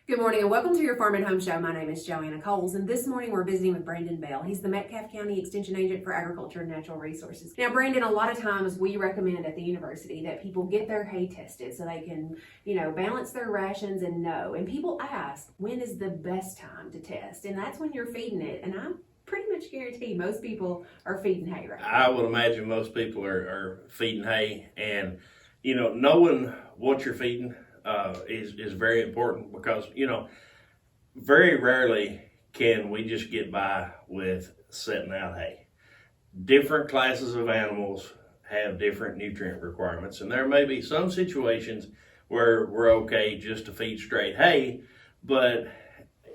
Good morning and welcome to your Farm and Home Show. My name is Joanna Coles, and this morning we're visiting with Brandon Bell. He's the Metcalfe County Extension Agent for Agriculture and Natural Resources. Now, Brandon, a lot of times we recommend at the university that people get their hay tested so they can, balance their rations and know. And people ask, when is the best time to test? And that's when you're feeding it. And I'm pretty much guarantee most people are feeding hay right now. I would imagine most people are feeding hay, and knowing what you're feeding is very important, because very rarely can we just get by with setting out hay. Different classes of animals have different nutrient requirements, and there may be some situations where we're okay just to feed straight hay, but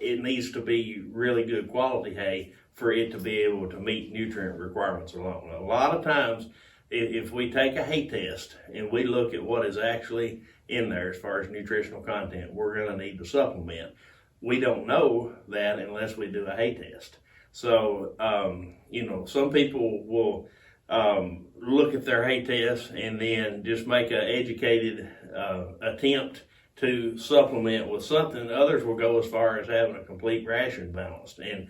it needs to be really good quality hay for it to be able to meet nutrient requirements alone. A lot of times, if we take a hay test and we look at what is actually in there as far as nutritional content, we're going to need to supplement. We don't know that unless we do a hay test. So, some people will look at their hay test and then just make an educated attempt to supplement with something. Others will go as far as having a complete ration balanced. And,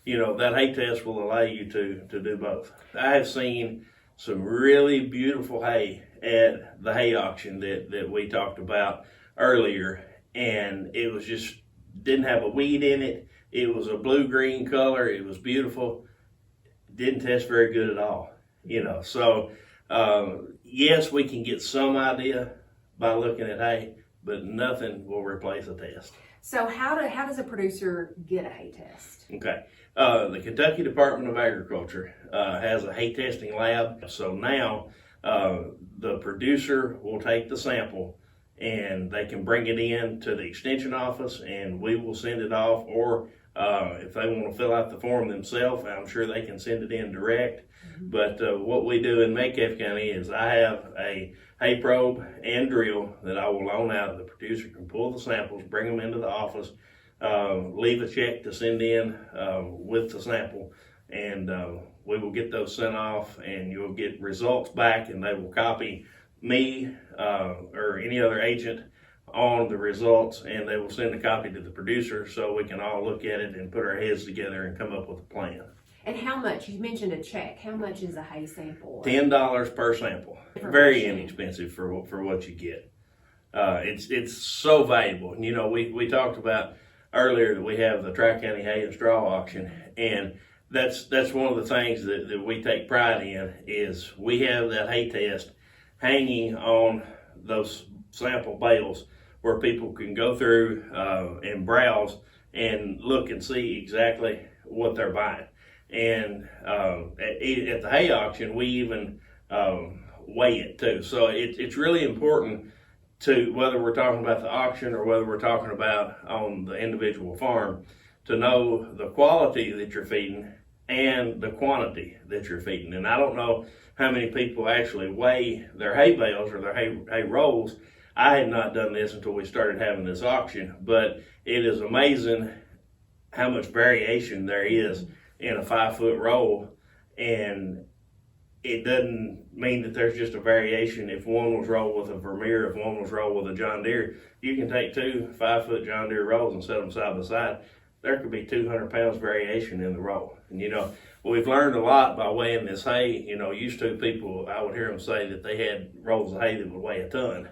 that hay test will allow you to do both. I have seen some really beautiful hay at the hay auction that we talked about earlier, and it was just didn't have a weed in it. It was a blue-green color. It was beautiful. Didn't test very good at all. So yes, we can get some idea by looking at hay, but nothing will replace a test. So how does a producer get a hay test? Okay. The Kentucky Department of Agriculture has a hay testing lab. So now the producer will take the sample and they can bring it in to the extension office, and we will send it off. Or if they want to fill out the form themselves, I'm sure they can send it in direct. Mm-hmm. But what we do in Metcalfe County is I have a hay probe and drill that I will loan out. The producer can pull the samples, bring them into the office, leave a check to send in with the sample, and we will get those sent off, and you'll get results back, and they will copy me or any other agent on the results, and they will send a copy to the producer so we can all look at it and put our heads together and come up with a plan. And how much? You mentioned a check. How much is a hay sample? $10 per sample. Very inexpensive for what you get. It's so valuable. We talked about earlier that we have the Tri-County Hay and Straw auction, and that's one of the things that we take pride in is we have that hay test hanging on those sample bales where people can go through and browse and look and see exactly what they're buying. And at the hay auction, we even weigh it too. So it's really important to, whether we're talking about the auction or whether we're talking about on the individual farm, to know the quality that you're feeding and the quantity that you're feeding. And I don't know how many people actually weigh their hay bales or their hay rolls. I had not done this until we started having this auction, but it is amazing how much variation there is in a 5-foot roll. And it doesn't mean that there's just a variation. If one was rolled with a Vermeer, if one was rolled with a John Deere, you can take two 5-foot John Deere rolls and set them side by side. There could be 200 pounds variation in the roll. And we've learned a lot by weighing this hay. Used to people, I would hear them say that they had rolls of hay that would weigh a ton.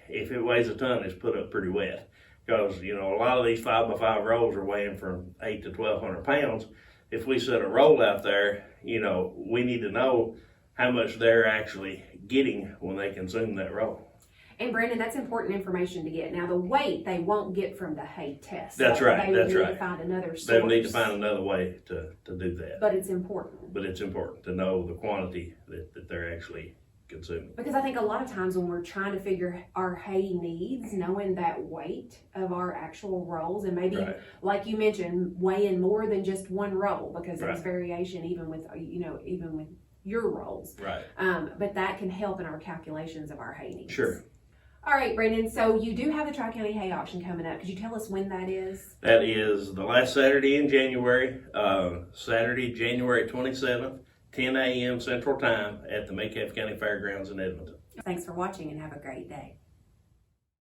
If it weighs a ton, it's put up pretty wet. Because, a lot of these 5x5 rolls are weighing from 8 to 1,200 pounds. If we set a roll out there, we need to know how much they're actually getting when they consume that roll. And Brandon, that's important information to get. Now, the weight they won't get from the hay test. That's right. They need to find another source. They need to find another way to do that. But it's important. But it's important to know the quantity that they're actually consuming. Because I think a lot of times when we're trying to figure our hay needs, knowing that weight of our actual rolls, and maybe, like you mentioned, weighing more than just one roll, because there's variation even with your rolls. Right. But that can help in our calculations of our hay needs. Sure. All right, Brandon, so you do have the Tri-County Hay Auction coming up. Could you tell us when that is? That is the last Saturday in January, Saturday, January 27th, 10 a.m. Central Time at the Metcalfe County Fairgrounds in Edmonton. Thanks for watching and have a great day.